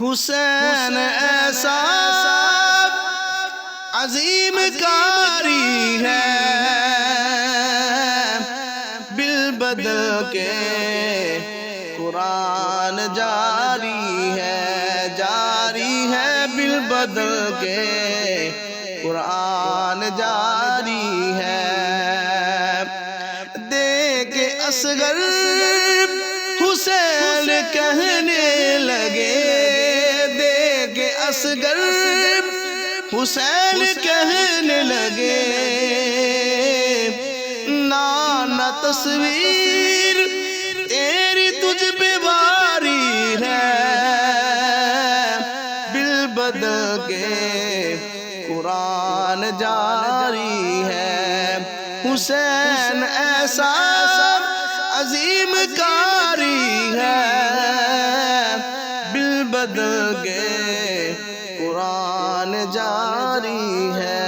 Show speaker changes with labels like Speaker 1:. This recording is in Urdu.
Speaker 1: حسین ایسا عظیم کاری ہے، بالبدل کے قرآن جاری ہے، جاری ہے بالبدل کے قرآن جاری ہے۔ دیکھ اصغر حسین کہنے لگے، دیکھ اصغر حسین کہنے لگے، نانا تصویر تیری تجھ پہ باری ہے، بالبدل کے قرآن جاری ہے۔ حسین ایسا عظیم کاری ہے، بالبدل کے قرآن جاری ہے۔